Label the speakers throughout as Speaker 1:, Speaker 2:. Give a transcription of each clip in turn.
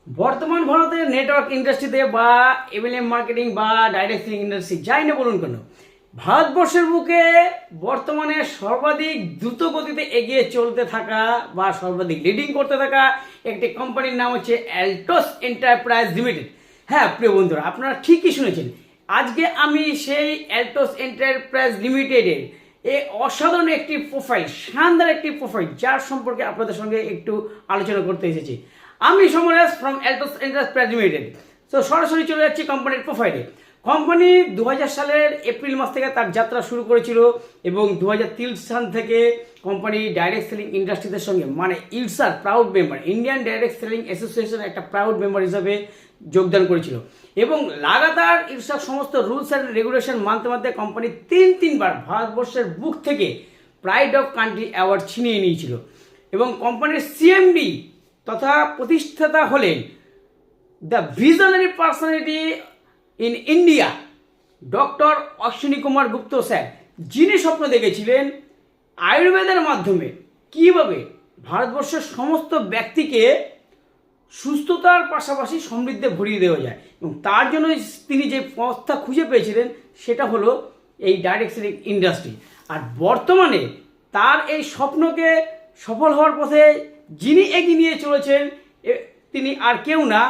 Speaker 1: বর্তমান ভারতের নেটওয়ার্ক ইন্ডাস্ট্রিতে বা এমএলএম মার্কেটিং বা ডাইরেক্ট সেলিং ইন্ডাস্ট্রি যাই না বলুন কেন, ভারতবর্ষের বুকে বর্তমানে সর্বাধিক দ্রুত গতিতে এগিয়ে চলতে থাকা বা সর্বাধিক লিডিং করতে থাকা একটি কোম্পানির নাম হচ্ছে অ্যালটোস এন্টারপ্রাইজ লিমিটেড। হ্যাঁ প্রিয় বন্ধুরা, আপনারা ঠিকই শুনেছেন। আজকে আমি সেই অ্যালটোস এন্টারপ্রাইজ লিমিটেডের এই অসাধারণ একটি প্রোফাইল, শানদার একটি প্রোফাইল, যার সম্পর্কে আপনাদের সঙ্গে একটু আলোচনা করতে এসেছি। আমি সমরেশ ফ্রম অ্যালটোস এন্টারপ্রাইজ লিমিটেড। তো সরাসরি চলে যাচ্ছি কোম্পানির প্রোফাইলে। কোম্পানি 2000 সালের এপ্রিল মাস থেকে তার যাত্রা শুরু করেছিল এবং 2003 সাল থেকে কোম্পানি ডাইরেক্ট সেলিং ইন্ডাস্ট্রিদের সঙ্গে মানে ইলসার proud member, Indian direct selling association একটা প্রাউড মেম্বার হিসাবে যোগদান করেছিল এবং লাগাতার ইলসার সমস্ত রুলস অ্যান্ড রেগুলেশন মানতে মানতে কোম্পানি তিনবার ভারতবর্ষের বুক থেকে প্রাইড অফ কান্ট্রি অ্যাওয়ার্ড ছিনিয়ে নিয়েছিল এবং কোম্পানির সিএমডি তথা প্রতিষ্ঠাতা হলেন the visionary personality in India doctor Ashwini Kumar Gupta sir, যিনি স্বপ্ন দেখেছিলেন আয়ুর্বেদের মাধ্যমে কীভাবে ভারতবর্ষের সমস্ত ব্যক্তিকে সুস্থতার পাশাপাশি সমৃদ্ধে ভরিয়ে দেওয়া যায় এবং তার জন্য তিনি যে পথটা খুঁজে পেয়েছিলেন সেটা হলো এই ডাইরেক্ট সেলিং ইন্ডাস্ট্রি। আর বর্তমানে তার এই স্বপ্নকে সফল হওয়ার পথে যিনি এগিয়ে নিয়ে চলেছেন তিনি আর কেউ না,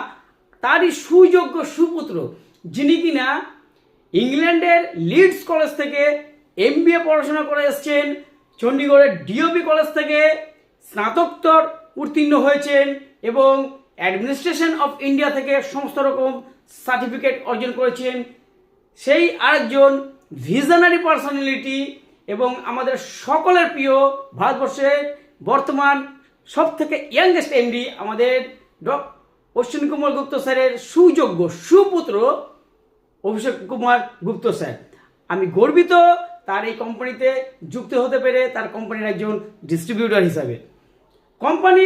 Speaker 1: তারই সুযোগ্য সুপুত্র, যিনি কিনা ইংল্যান্ডের লিডস কলেজ থেকে এমবিএ পড়াশোনা করে এসছেন, চণ্ডীগড়ের ডিওপি কলেজ থেকে স্নাতকোত্তর উত্তীর্ণ হয়েছেন এবং অ্যাডমিনিস্ট্রেশন অফ ইন্ডিয়া থেকে সমস্ত রকম সার্টিফিকেট অর্জন করেছেন। সেই আরেকজন ভিশনারি পার্সোনালিটি এবং আমাদের সকলের প্রিয় ভারতবর্ষের বর্তমান সব থেকে ইয়াংগেস্ট এমডি আমাদের অশ্বিনী কুমার গুপ্ত স্যারের সুযোগ্য সুপুত্র অভিষেক কুমার গুপ্ত স্যার। আমি গর্বিত তার এই কোম্পানিতে যুক্ত হতে পেরে, তার কোম্পানির একজন ডিস্ট্রিবিউটর হিসাবে। কোম্পানি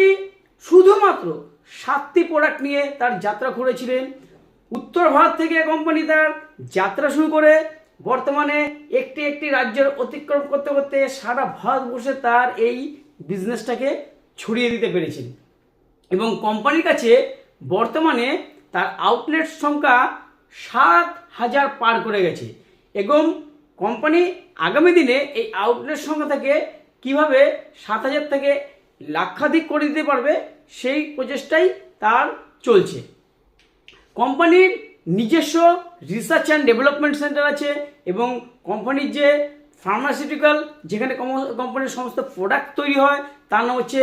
Speaker 1: শুধুমাত্র 7টি প্রোডাক্ট নিয়ে তার যাত্রা করেছিলেন। উত্তর ভারত থেকে কোম্পানি তার যাত্রা শুরু করে বর্তমানে একটি রাজ্যের অতিক্রম করতে করতে সারা ভারতবর্ষে তার এই বিজনেসটাকে ছড়িয়ে দিতে পেরেছেন এবং কোম্পানির কাছে বর্তমানে তার আউটলেট সংখ্যা 7,000 পার করে গেছে এবং কোম্পানি আগামী দিনে এই আউটলেট সংখ্যা থেকে কীভাবে 7,000 থেকে লাক্ষাধিক করে দিতে পারবে সেই প্রচেষ্টাই তার চলছে। কোম্পানির নিজস্ব রিসার্চ অ্যান্ড ডেভেলপমেন্ট সেন্টার আছে এবং কোম্পানির যে ফার্মাসিউটিক্যাল, যেখানে কোম্পানির সমস্ত প্রোডাক্ট তৈরি হয়, তার নাম হচ্ছে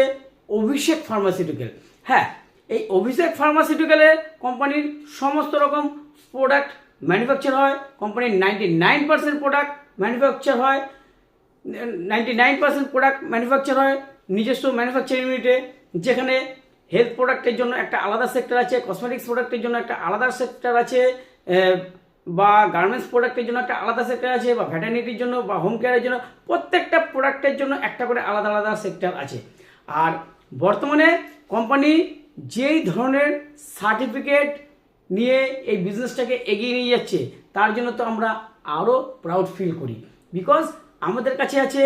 Speaker 1: অভিষেক ফার্মাসিউটিক্যাল। হ্যাঁ, এই অভিষেক ফার্মাসিউটিক্যালের কোম্পানির সমস্ত রকম প্রোডাক্ট ম্যানুফ্যাকচার হয়। কোম্পানির 99% প্রোডাক্ট ম্যানুফ্যাকচার হয়, 99% প্রোডাক্ট ম্যানুফ্যাকচার হয় নিজস্ব ম্যানুফ্যাকচারিং ইউনিটে, যেখানে হেলথ প্রোডাক্টের জন্য একটা আলাদা সেক্টর আছে, কসমেটিক্স প্রোডাক্টের জন্য একটা আলাদা সেক্টর আছে, বা গার্মেন্টস প্রোডাক্টের জন্য একটা আলাদা সেক্টর আছে, বা ভ্যাটারনিটির জন্য বা হোম কেয়ারের জন্য প্রত্যেকটা প্রোডাক্টের জন্য একটা করে আলাদা আলাদা সেক্টর আছে। আর বর্তমানে কোম্পানি যেই ধরনের সার্টিফিকেট নিয়ে এই বিজনেসটাকে এগিয়ে নিয়ে যাচ্ছে তার জন্য তো আমরা আরও প্রাউড ফিল করি, বিকজ আমাদের কাছে আছে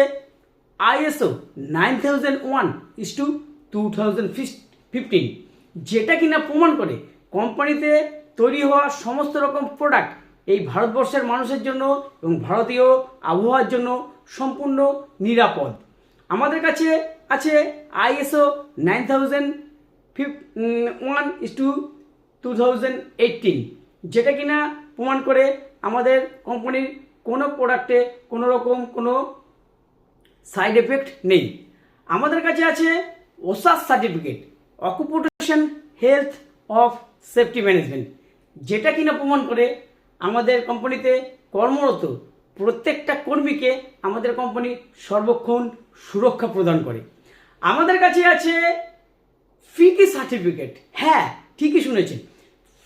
Speaker 1: ISO 9001:2015, যেটা কিনা প্রমাণ করে কোম্পানিতে তৈরি হওয়া সমস্ত রকম প্রোডাক্ট এই ভারতবর্ষের মানুষের জন্য এবং ভারতীয় আবহাওয়ার জন্য সম্পূর্ণ নিরাপদ। আমাদের কাছে আছে ISO 9001:2018, যেটা কিনা প্রমাণ করে আমাদের কোম্পানির কোনো প্রোডাক্টে কোনো রকম কোনো সাইড এফেক্ট নেই। আমাদের কাছে আছে OHSAS certificate, occupation health of safety management, যেটা কিনা প্রমাণ করে আমাদের কোম্পানিতে কর্মরত প্রত্যেকটা কর্মীকে আমাদের কোম্পানি সর্বক্ষণ সুরক্ষা প্রদান করে। আমাদের কাছে আছে ফিকি সার্টিফিকেট। হ্যাঁ, ঠিকই শুনেছেন,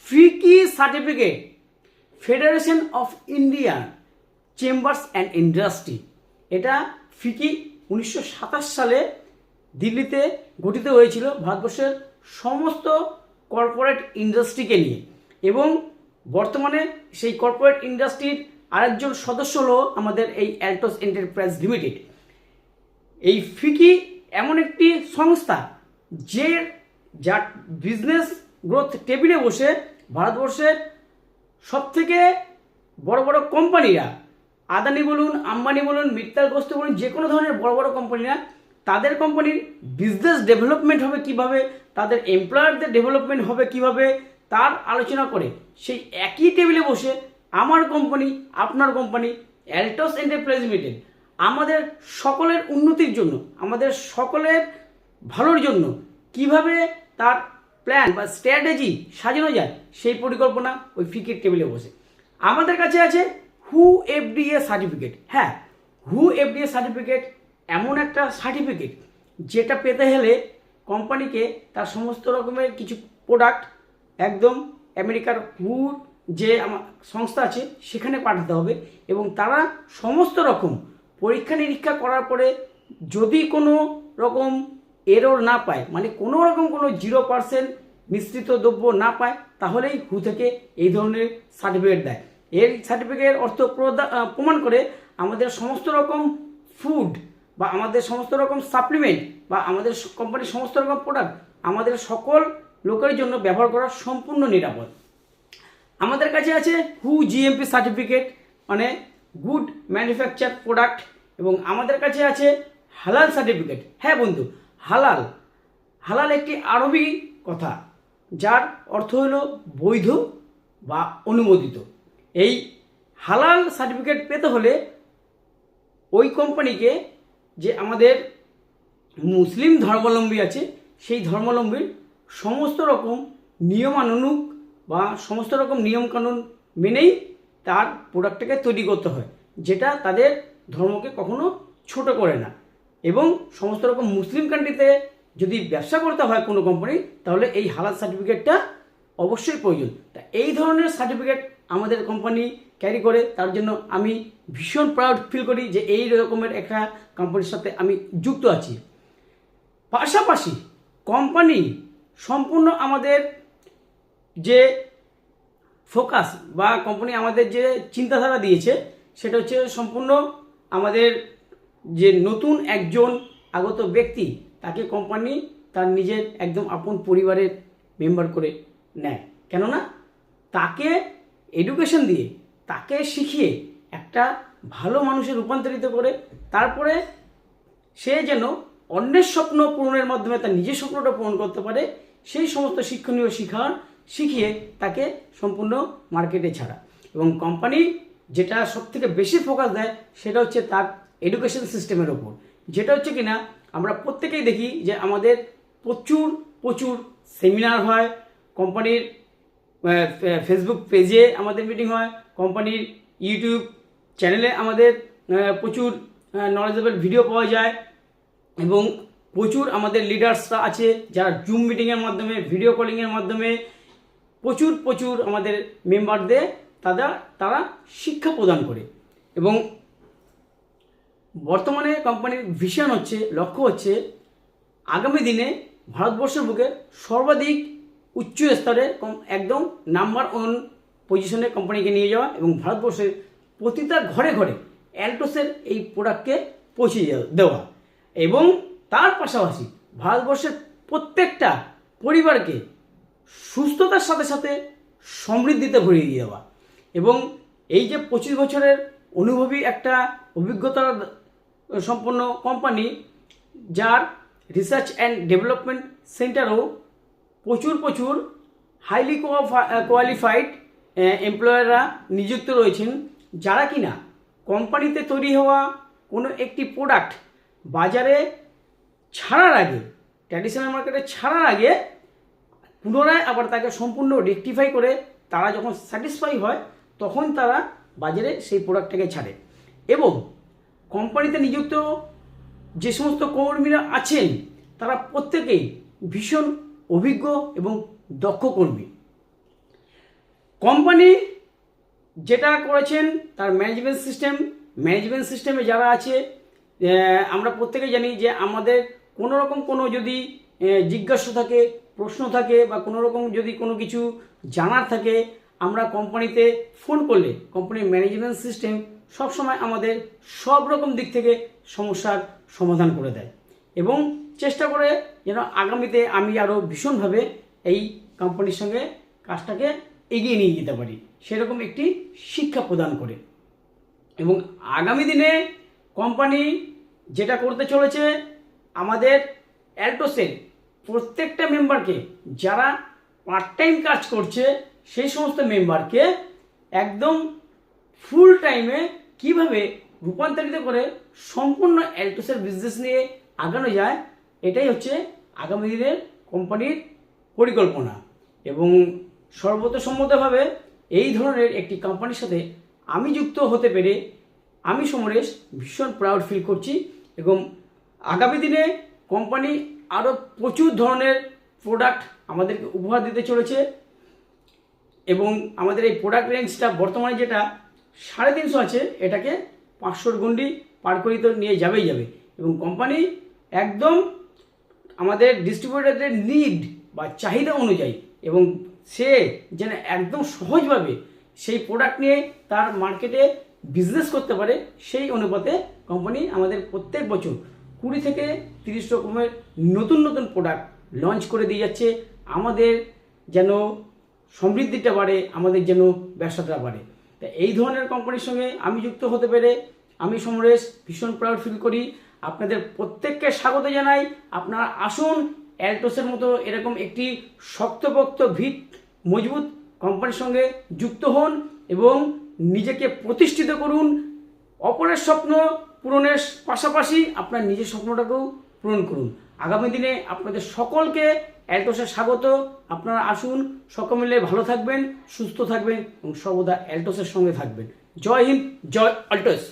Speaker 1: FICCI certificate, federation of Indian chambers and industry. এটা ফিকি 1927 সালে দিল্লিতে গঠিত হয়েছিল ভারতবর্ষের সমস্ত কর্পোরেট ইন্ডাস্ট্রিকে নিয়ে এবং বর্তমানে সেই কর্পোরেট ইন্ডাস্ট্রির আরেকজন সদস্য হলো আমাদের এই অ্যালটোস এন্টারপ্রাইজ লিমিটেড। এই ফিকি এমন একটি সংস্থা যার বিজনেস গ্রোথ টেবিলে বসে ভারতবর্ষের সবথেকে বড় বড় কোম্পানিরা, আদানি বলুন, আম্বানি বলুন, মিত্তাল গোষ্ঠী বলুন, যে কোনো ধরনের বড় বড় কোম্পানিরা তাদের কোম্পানির বিজনেস ডেভেলপমেন্ট হবে কিভাবে, তাদের এমপ্লয়ারদের ডেভেলপমেন্ট হবে কিভাবে, তার আলোচনা করে সেই একই টেবিলে বসে আমার কোম্পানি, আপনার কোম্পানি অ্যালটস এন্টারপ্রাইজ লিমিটেড আমাদের সকলের উন্নতির জন্য, আমাদের সকলের ভালোর জন্য কিভাবে তার প্ল্যান বা স্ট্র্যাটেজি সাজানো যায় সেই পরিকল্পনা ওই ফিকের টেবিলে বসে। আমাদের কাছে আছে হু এফডিএ সার্টিফিকেট। হ্যাঁ, হু এফডিএ সার্টিফিকেট এমন একটা সার্টিফিকেট যেটা পেতে হলে কোম্পানিকে তার সমস্ত রকমের কিছু প্রোডাক্ট একদম আমেরিকার হু যে আমার সংস্থা আছে সেখানে পাঠাতে হবে, এবং তারা সমস্ত রকম পরীক্ষা নিরীক্ষা করার পরে যদি কোনো রকম এরর না পায়, মানে কোনো রকম কোনো 0% মিশ্রিত দ্রব্য না পায়, তাহলেই হু থেকে এই ধরনের সার্টিফিকেট দেয়। এর সার্টিফিকেটের অর্থ প্রমাণ করে আমাদের সমস্ত রকম ফুড বা আমাদের সমস্ত রকম সাপ্লিমেন্ট বা আমাদের কোম্পানির সমস্ত রকম প্রোডাক্ট আমাদের সকল লোকের জন্য ব্যবহার করা সম্পূর্ণ নিরাপদ। আমাদের কাছে আছে হু জিএমপি সার্টিফিকেট, মানে গুড ম্যানুফ্যাকচার প্রোডাক্ট, এবং আমাদের কাছে আছে হালাল সার্টিফিকেট। হ্যাঁ বন্ধু, হালাল। হালাল একটি আরবি কথা যার অর্থ হলো বৈধ বা অনুমোদিত। এই হালাল সার্টিফিকেট পেতে হলে ওই কোম্পানিকে, যে আমাদের মুসলিম ধর্মাবলম্বী আছে সেই ধর্মাবলম্বীর সমস্ত রকম নিয়মানুগ বা সমস্ত রকম নিয়মকানুন মেনেই তার প্রোডাক্টটাকে তৈরি করতে হয়, যেটা তাদের ধর্মকে কখনো ছোট করে না। এবং সমস্ত রকম মুসলিম কান্ট্রিতে যদি ব্যবসা করতে হয় কোনো কোম্পানি, তাহলে এই হালাল সার্টিফিকেটটা অবশ্যই প্রয়োজন। তা এই ধরনের সার্টিফিকেট আমাদের কোম্পানি ক্যারি করে, তার জন্য আমি ভীষণ প্রাউড ফিল করি যে এই রকমের একটা কোম্পানির সাথে আমি যুক্ত আছি। পাশাপাশি কোম্পানি সম্পূর্ণ আমাদের যে ফোকাস বা কোম্পানি আমাদের যে চিন্তাধারা দিয়েছে সেটা হচ্ছে সম্পূর্ণ আমাদের যে নতুন একজন আগত ব্যক্তি তাকে কোম্পানি তার নিজের একদম আপন পরিবারের মেম্বার করে নেয়। কেননা তাকে এডুকেশন দিয়ে, তাকে শিখিয়ে একটা ভালো মানুষে রূপান্তরিত করে, তারপরে সে যেন অন্যের স্বপ্ন পূরণের মাধ্যমে তার নিজের স্বপ্নটা পূরণ করতে পারে, সেই সমস্ত শিক্ষণীয় শিখিয়ে তাকে সম্পূর্ণ মার্কেটে ছাড়া। এবং কোম্পানি যেটা সবথেকে বেশি ফোকাস দেয় সেটা হচ্ছে তার এডুকেশন সিস্টেমের ওপর, যেটা হচ্ছে কিনা আমরা প্রত্যেকেই দেখি যে আমাদের প্রচুর প্রচুর সেমিনার হয়, কোম্পানির ফেসবুক পেজে আমাদের মিটিং হয়, কোম্পানির ইউটিউব চ্যানেলে আমাদের প্রচুর নলেজেবল ভিডিও পাওয়া যায়, এবং প্রচুর আমাদের লিডার্সরা আছে যারা জুম মিটিংয়ের মাধ্যমে, ভিডিও কলিংয়ের মাধ্যমে প্রচুর প্রচুর আমাদের মেম্বারদের তারা শিক্ষা প্রদান করে। এবং বর্তমানে কোম্পানির ভিশন হচ্ছে, লক্ষ্য হচ্ছে আগামী দিনে ভারতবর্ষের বুকে সর্বাধিক উচ্চ স্তরে একদম নাম্বার 1 পজিশনে কোম্পানিকে নিয়ে যাওয়া, এবং ভারতবর্ষের প্রতিটা ঘরে ঘরে অ্যালটসের এই প্রোডাক্টকে পৌঁছে দেওয়া, এবং তার পাশাপাশি ভারতবর্ষের প্রত্যেকটা পরিবারকে সুস্থতার সাথে সাথে সমৃদ্ধিতে ভরিয়ে দিয়ে দেওয়া। এবং এই যে 25 বছরের অনুভবী একটা অভিজ্ঞতা সম্পন্ন কোম্পানি, যার রিসার্চ অ্যান্ড ডেভেলপমেন্ট সেন্টারও প্রচুর প্রচুর হাইলি কোয়ালিফাইড এমপ্লয়াররা নিযুক্ত রয়েছেন, যারা কিনা কোম্পানিতে তৈরি হওয়া কোনো একটি প্রোডাক্ট বাজারে ছাড়ার আগে, ট্র্যাডিশনাল মার্কেটে ছাড়ার আগে পুনরায় আবার তাকে সম্পূর্ণ রেকটিফাই করে তারা যখন স্যাটিসফাই হয় তখন তারা বাজারে সেই প্রোডাক্টটাকে ছাড়ে। এবং কোম্পানিতে নিযুক্ত যে সমস্ত কর্মীরা আছেন তারা প্রত্যেকেই ভীষণ অভিজ্ঞ এবং দক্ষ কর্মী। কোম্পানি যেটা করেছেন তার ম্যানেজমেন্ট সিস্টেমে যারা আছে, আমরা প্রত্যেকেই জানি যে আমাদের কোনো রকম কোনো যদি জিজ্ঞাসা থাকে, প্রশ্ন থাকে, বা কোনো রকম যদি কোনো কিছু জানার থাকে, আমরা কোম্পানিতে ফোন করলে কোম্পানির ম্যানেজমেন্ট সিস্টেম সবসময় আমাদের সব রকম দিক থেকে সমস্যার সমাধান করে দেয়, এবং চেষ্টা করে যেন আগামীতে আমি আরও ভীষণভাবে এই কোম্পানির সঙ্গে কাজটাকে এগিয়ে নিয়ে যেতে পারি, সেরকম একটি শিক্ষা প্রদান করে। এবং আগামী দিনে কোম্পানি যেটা করতে চলেছে, আমাদের অ্যালটোসের প্রত্যেকটা মেম্বারকে, যারা পার্ট টাইম কাজ করছে সেই সমস্ত মেম্বারকে একদম ফুল টাইমে কিভাবে রূপান্তরিত করে সম্পূর্ণ অ্যালটোসের বিজনেস নিয়ে আগানো যায়, এটাই হচ্ছে আগামী দিনের কোম্পানির পরিকল্পনা। এবং সর্বতোসম্মতভাবে এই ধরনের একটি কোম্পানির সাথে আমি যুক্ত হতে পেরে আমি সমরেশ ভীষণ প্রাউড ফিল করছি। এবং আগামী দিনে কোম্পানি আরও প্রচুর ধরনের প্রোডাক্ট আমাদেরকে উপহার দিতে চলেছে। এবং আমাদের এই প্রোডাক্ট রেঞ্জটা বর্তমানে যেটা 350 আছে, এটাকে 500 গণ্ডি পার করে তো নিয়ে যাবেই যাবে। এবং কোম্পানি একদম আমাদের ডিস্ট্রিবিউটারদের নিড বা চাহিদা অনুযায়ী, এবং সে যেন একদম সহজভাবে সেই প্রোডাক্ট নিয়ে তার মার্কেটে বিজনেস করতে পারে, সেই অনুপাতে কোম্পানি আমাদের প্রত্যেক বছর 20 থেকে 30 রকমের নতুন নতুন প্রোডাক্ট লঞ্চ করে দিয়ে যাচ্ছে। আমাদের যেন সমৃদ্ধিটা বাড়ে, আমাদের যেন ব্যবসাটা বাড়ে। তা এই ধরনের কোম্পানির সঙ্গে আমি যুক্ত হতে পেরে আমি সমরেশ ভীষণ প্রাউড ফিল করি। আপনাদের প্রত্যেককে স্বাগত জানাই। আপনারা আসুন, অ্যালটোসের মতো এরকম একটি শক্তপোক্ত ভিত মজবুত কোম্পানির সঙ্গে যুক্ত হন এবং নিজেকে প্রতিষ্ঠিত করুন। অপরের স্বপ্ন পূরণের পাশাপাশি আপনার নিজের স্বপ্নটাকেও পূরণ করুন। আগামী দিনে আপনাদের সকলকে অ্যালটোসে স্বাগত। আপনারা আসুন, সকলে মিলে ভালো থাকবেন, সুস্থ থাকবেন এবং সর্বদা অ্যালটোসের সঙ্গে থাকবেন। জয় হিন্দ, জয় অ্যালটোস।